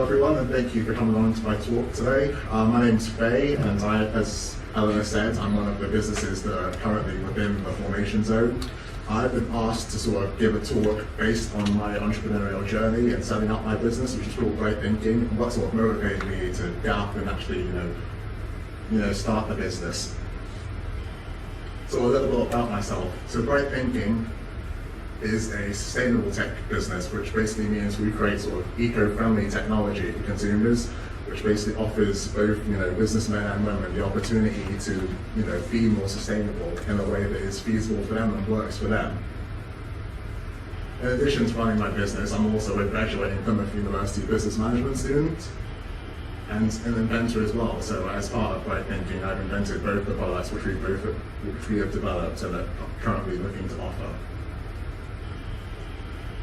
everyone, and thank you for coming on to my talk today. My name's Feyi, and as Eleanor said, I'm one of the businesses that are currently within the formation zone. I've been asked to sort of give a talk based on my entrepreneurial journey and setting up my business, which is called BrighThinking, and what sort of motivated me to get up and actually, start the business. So a little bit about myself. So BrighThinking is a sustainable tech business, which basically means we create sort of eco-friendly technology for consumers, which basically offers both businessmen and women the opportunity to be more sustainable in a way that is feasible for them and works for them. In addition to running my business, I'm also a graduating Plymouth University business management student and an inventor as well. So as part of BrighThinking, I've invented both the products which we have developed and are currently looking to offer.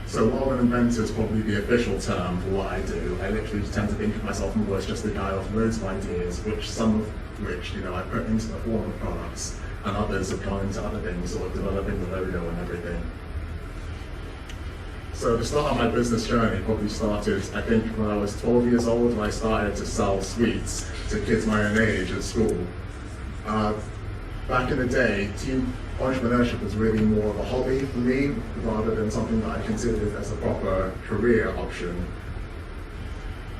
So while an inventor is probably the official term for what I do, I literally tend to think of myself more as just a guy with loads of ideas, some of which I put into the form of products, and others have gone into other things, sort of developing the logo and everything. So the start of my business journey probably started, I think, when I was 12 years old, and I started to sell sweets to kids my own age at school. Back in the day, entrepreneurship was really more of a hobby for me rather than something that I considered as a proper career option.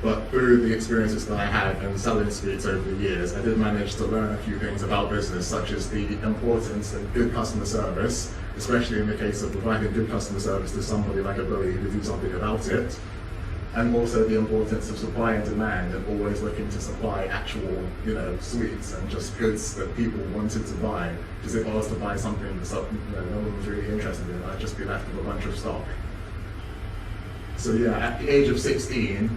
But through the experiences that I had in selling sweets over the years, I did manage to learn a few things about business, such as the importance of good customer service, especially in the case of providing good customer service to somebody like a bully who do something about it, and also the importance of supply and demand and always looking to supply actual, sweets and just goods that people wanted to buy. Because if I was to buy something that no one was really interested in, I'd just be left with a bunch of stock. So yeah, at the age of 16,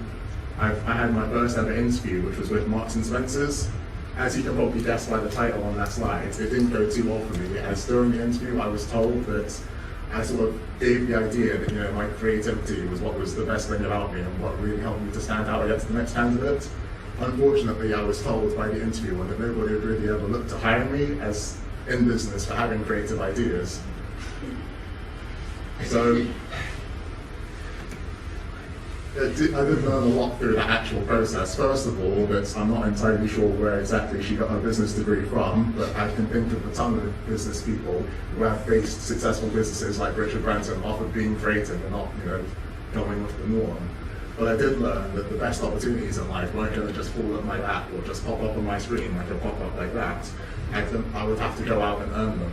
I had my first ever interview, which was with Marks and Spencer's. As you can probably guess by the title on that slide, it didn't go too well for me, as during the interview I was told that I sort of gave the idea that my creativity was what was the best thing about me and what really helped me to stand out against the next candidate. Unfortunately, I was told by the interviewer that nobody would really ever look to hire me as in business for having creative ideas. So I did learn a lot through that actual process. First of all, that I'm not entirely sure where exactly she got her business degree from, but I can think of a ton of business people who have faced successful businesses like Richard Branson off of being creative and not, going with the norm. But I did learn that the best opportunities in life weren't going to just fall at my lap or just pop up on my screen like a pop-up like that. I would have to go out and earn them.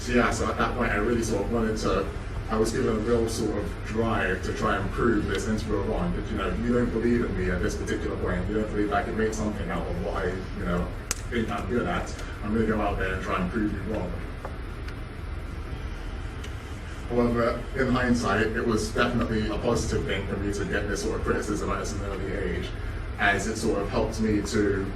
So at that point I really sort of I was given a real sort of drive to try and prove this interviewer wrong, that you don't believe in me at this particular point, you don't believe I can make something out of what I think I'm good at, I'm going to go out there and try and prove you wrong. However, in hindsight, it was definitely a positive thing for me to get this sort of criticism at an early age, as it sort of helped me to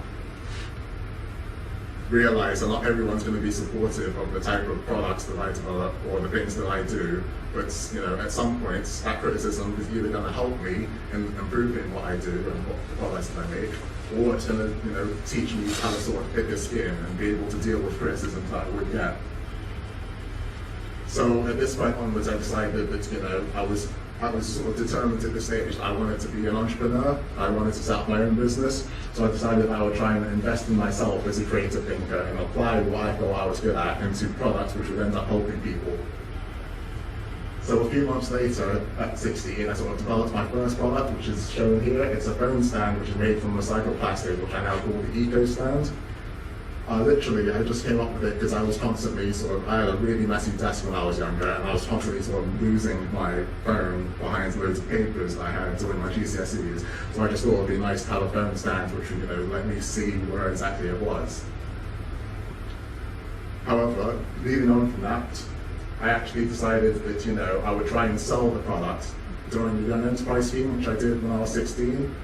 realize that not everyone's going to be supportive of the type of products that I develop or the things that I do, but at some points that criticism is either going to help me in improving what I do and what the products that I make, or it's going to teach me how to sort of thick a skin and be able to deal with criticisms that I would get. So at this point onwards, I decided that I was sort of determined at this stage that I wanted to be an entrepreneur. I wanted to set up my own business. So I decided I would try and invest in myself as a creative thinker and apply what I thought I was good at into products which would end up helping people. So a few months later, at 16, I sort of developed my first product, which is shown here. It's a phone stand which is made from recycled plastic, which I now call the Eco Stand. Literally, I just came up with it because I was constantly I had a really messy desk when I was younger, and I was constantly sort of losing my phone behind loads of papers that I had doing my GCSEs. So I just thought it would be nice to have a phone stand which would, let me see where exactly it was. However, leading on from that, I actually decided that, I would try and sell the product during the Young Enterprise scheme, which I did when I was 16.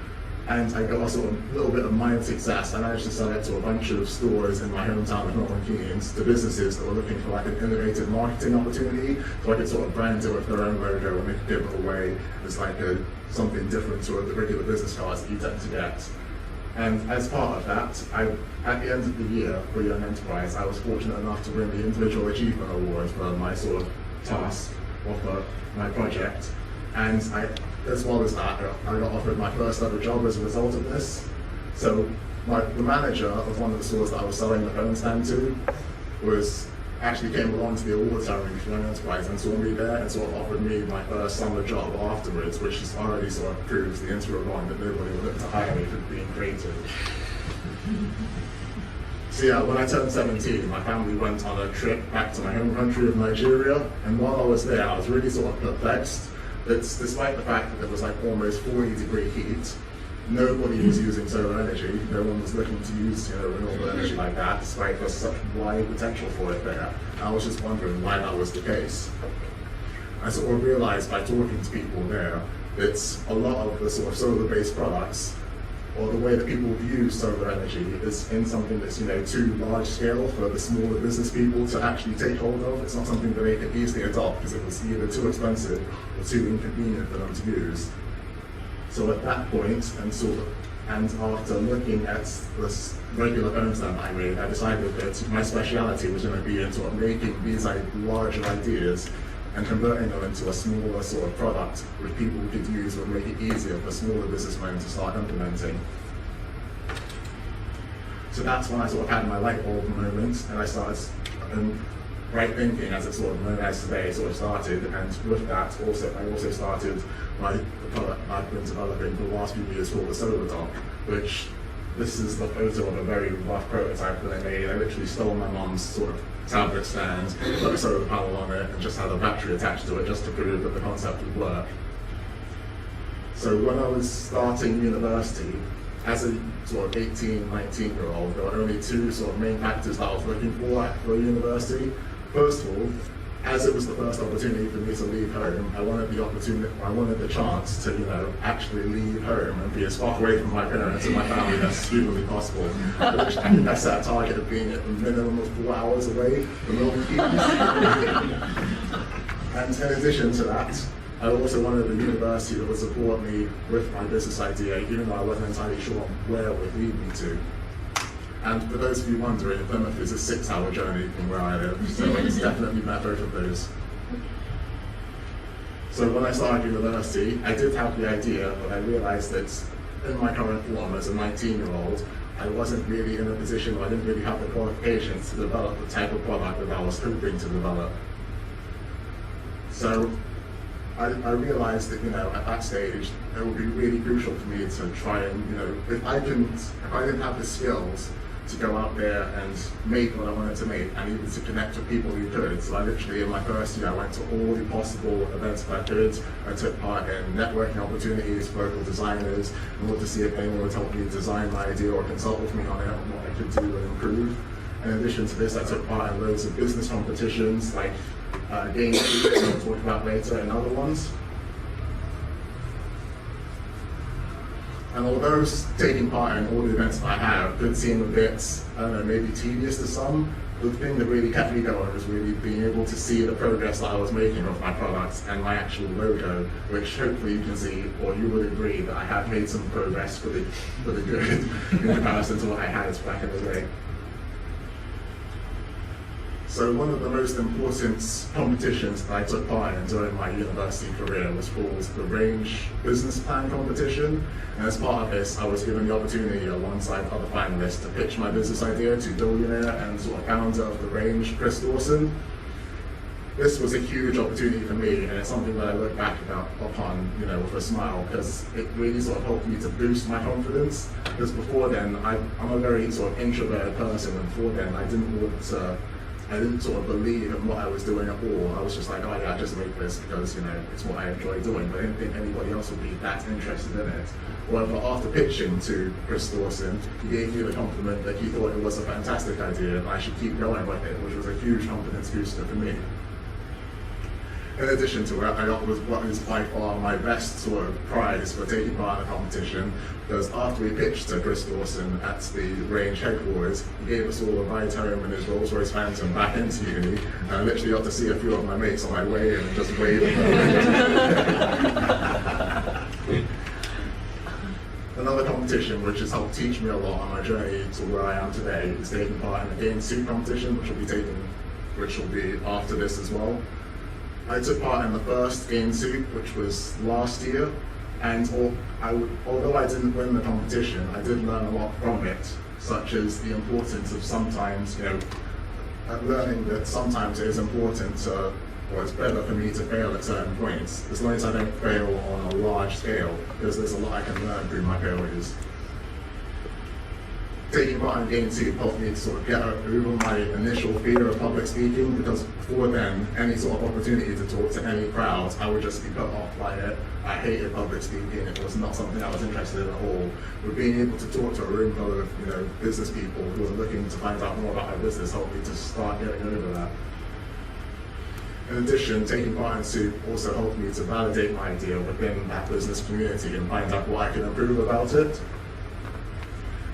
And I got a little bit of mild success. I managed to sell it to a bunch of stores in my hometown of Milton Keynes, to businesses that were looking for an innovative marketing opportunity, so I could sort of brand it with their own logo and they could give it away as something different to the regular business cards that you tend to get. And as part of that, at the end of the year for Young Enterprise, I was fortunate enough to win the Individual Achievement Award for my sort of task or for my project. And as well as that, I got offered my first ever job as a result of this. So the manager of one of the stores that I was selling the phone stand to actually came along to the award ceremony for Young Enterprise and saw me there and sort of offered me my first summer job afterwards, which is already sort of proves the interim one that nobody would look to hire me for being creative. So yeah, when I turned 17, my family went on a trip back to my home country of Nigeria, and while I was there, I was really sort of perplexed that despite the fact that it was like almost 40-degree heat, nobody was using solar energy. No one was looking to use renewable energy like that, despite there's such wide potential for it there. I was just wondering why that was the case. I sort of realized by talking to people there that a lot of the sort of solar-based products, or the way that people view solar energy, is in something that's too large scale for the smaller business people to actually take hold of. It's not something that they could easily adopt because it was either too expensive or too inconvenient for them to use. So at that point, and after looking at this regular phone stand I made, I decided that my speciality was going to be in sort of making these larger ideas and converting them into a smaller sort of product which people could use would make it easier for smaller businessmen to start implementing. So that's when I sort of had my light bulb moment, and I started, BrighThinking, as it's sort of known as today, sort of started, and with that I also started the product I've been developing for the last few years called the Solar Dock, which this is the photo of a very rough prototype that I made. I literally stole my mom's sort of tablet stand, put a solar panel on it, and just had a battery attached to it just to prove that the concept would work. So when I was starting university, as a sort of 18, 19-year-old, there were only two sort of main factors that I was looking for university. First of all, as it was the first opportunity for me to leave home, I wanted the chance to, actually leave home and be as far away from my parents and my family as humanly possible. Which I think I set a target of being at a minimum of 4 hours away from Milton Keynes. And in addition to that, I also wanted a university that would support me with my business idea, even though I wasn't entirely sure where it would lead me to. And for those of you wondering, Plymouth is a 6-hour journey from where I live, so it's definitely met both of those. So when I started university, I did have the idea, but I realized that in my current form as a 19-year-old, I wasn't really in a position where I didn't really have the qualifications to develop the type of product that I was hoping to develop. So I realized that, at that stage, it would be really crucial for me to try and, if I didn't have the skills to go out there and make what I wanted to make, and even to connect with people who could. So I literally, in my first year, I went to all the possible events that I could. I took part in networking opportunities for local designers, and looked to see if anyone would help me design my idea or consult with me on it, and what I could do and improve. In addition to this, I took part in loads of business competitions, like games that I'll talk about later, and other ones. And although taking part in all the events that I have could seem a bit, I don't know, maybe tedious to some, the thing that really kept me going was really being able to see the progress that I was making with my products and my actual logo, which hopefully you can see, or you would agree that I have made some progress for the good in comparison to what I had back in the day. So one of the most important competitions that I took part in during my university career was called the Range Business Plan Competition. And as part of this, I was given the opportunity alongside other finalists to pitch my business idea to billionaire and sort of founder of the Range, Chris Dawson. This was a huge opportunity for me, and it's something that I look back upon, with a smile, because it really sort of helped me to boost my confidence. Because before then, I'm a very sort of introverted person, and before then, I didn't sort of believe in what I was doing at all. I was just like, oh yeah, I just make this because, it's what I enjoy doing, but I didn't think anybody else would be that interested in it. However, after pitching to Chris Dawson, he gave me the compliment that he thought it was a fantastic idea and I should keep going with it, which was a huge confidence booster for me. In addition to it, I got what is by far my best sort of prize for taking part in the competition, because after we pitched to Chris Dawson at the Range headquarters, he gave us all a ride home in his Rolls-Royce Phantom back into uni, and I literally got to see a few of my mates on my way in and just wave at them. Another competition which has helped teach me a lot on my journey to where I am today is taking part in the Game Suit competition, which will be after this as well. I took part in the first Game Suit, which was last year, And although I didn't win the competition, I did learn a lot from it, such as the importance of sometimes, learning that sometimes it is important to, or it's better for me to fail at certain points, as long as I don't fail on a large scale, because there's a lot I can learn through my failures. Taking part in Game 2 helped me to sort of get over my initial fear of public speaking, because before then, any sort of opportunity to talk to any crowd, I would just be put off by it. I hated public speaking. It was not something I was interested in at all. But being able to talk to a room full of business people who were looking to find out more about my business helped me to start getting over that. In addition, taking part in SOUP also helped me to validate my idea within that business community and find out what I could improve about it.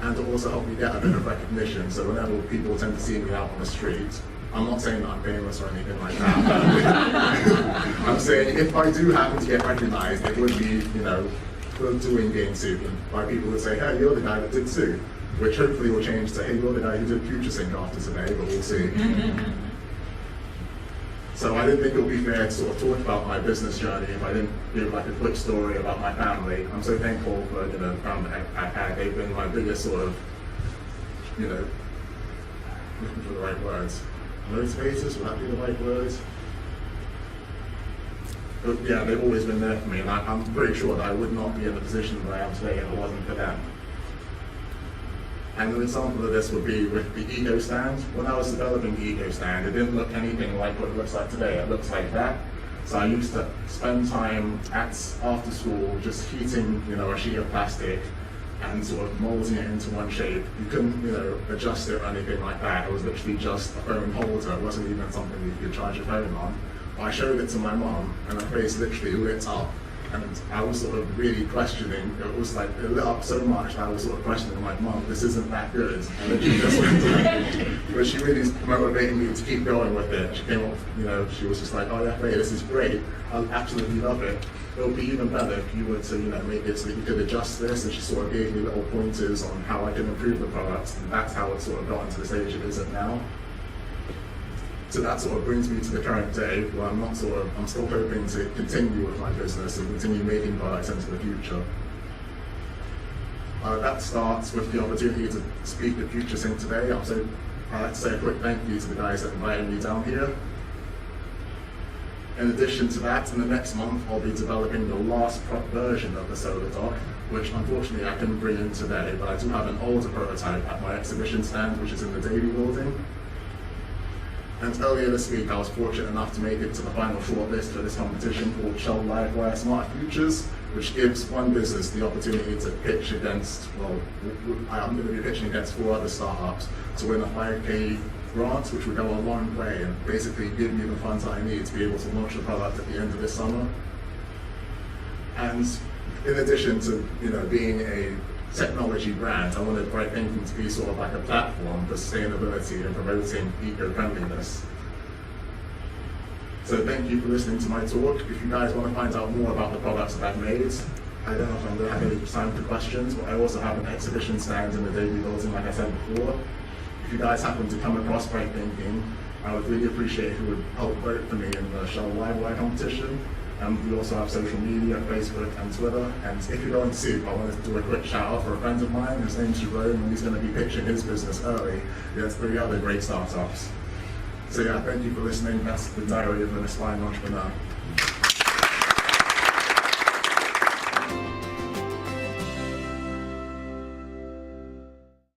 And it also helped me get a bit of recognition. So whenever people tend to see me out on the street, I'm not saying that I'm famous or anything like that. I'm saying if I do happen to get recognized, it would be, for doing Game 2, and by people that say, hey, you're the guy that did SOUP, which hopefully will change to, hey, you're the guy who did FutureSync after today, but we'll see. So I didn't think it would be fair to sort of talk about my business journey if I didn't give like a quick story about my family. I'm so thankful for the family I've had. They've been my biggest sort of, looking for the right words. Motivators, would that be the right words? But yeah, they've always been there for me, and I'm pretty sure that I would not be in the position that I am today if it wasn't for them. And an example of this would be with the Ego Stand. When I was developing the Ego Stand, it didn't look anything like what it looks like today. It looks like that. So I used to spend time after school just heating, a sheet of plastic and sort of molding it into one shape. You couldn't, adjust it or anything like that. It was literally just a phone holder. It wasn't even something you could charge your phone on. But I showed it to my mom, and her face literally lit up. And I was sort of really questioning. It was like, it lit up so much that I was sort of questioning, like, Mom, this isn't that good. And then she just went to but she really motivated me to keep going with it. She came up, she was just like, oh yeah, Feyi, this is great. I absolutely love it. It would be even better if you were to, make it so that you could adjust this. And she sort of gave me little pointers on how I could improve the product. And that's how it sort of got into the stage it is at now. So that sort of brings me to the current day where I'm still hoping to continue with my business and continue making products into the future. That starts with the opportunity to speak at FutureSync today. I'd like to say a quick thank you to the guys that invited me down here. In addition to that, in the next month, I'll be developing the last version of the solar dock, which unfortunately I couldn't bring in today, but I do have an older prototype at my exhibition stand, which is in the Davy building. And earlier this week, I was fortunate enough to make it to the final shortlist for this competition called Shell Livewire Smart Futures, which gives one business the opportunity to pitch against, I'm going to be pitching against 4 other startups to win a 5K grant, which would go a long way and basically give me the funds I need to be able to launch the product at the end of this summer. And in addition to, being a technology brand, I wanted BrighThinking to be sort of like a platform for sustainability and promoting eco-friendliness. So thank you for listening to my talk. If you guys want to find out more about the products that I've made, I don't know if I'm going to have any time for questions, but I also have an exhibition stand in the Davy building, like I said before. If you guys happen to come across BrighThinking, I would really appreciate if you would help vote for me in the Shell Livewire competition. We also have social media, Facebook and Twitter. And if you're going to SOUP, I wanted to do a quick shout out for a friend of mine. His name's Jerome, and he's going to be pitching his business early against 3 other great startups. So yeah, thank you for listening. That's the Diary of an Aspiring Entrepreneur.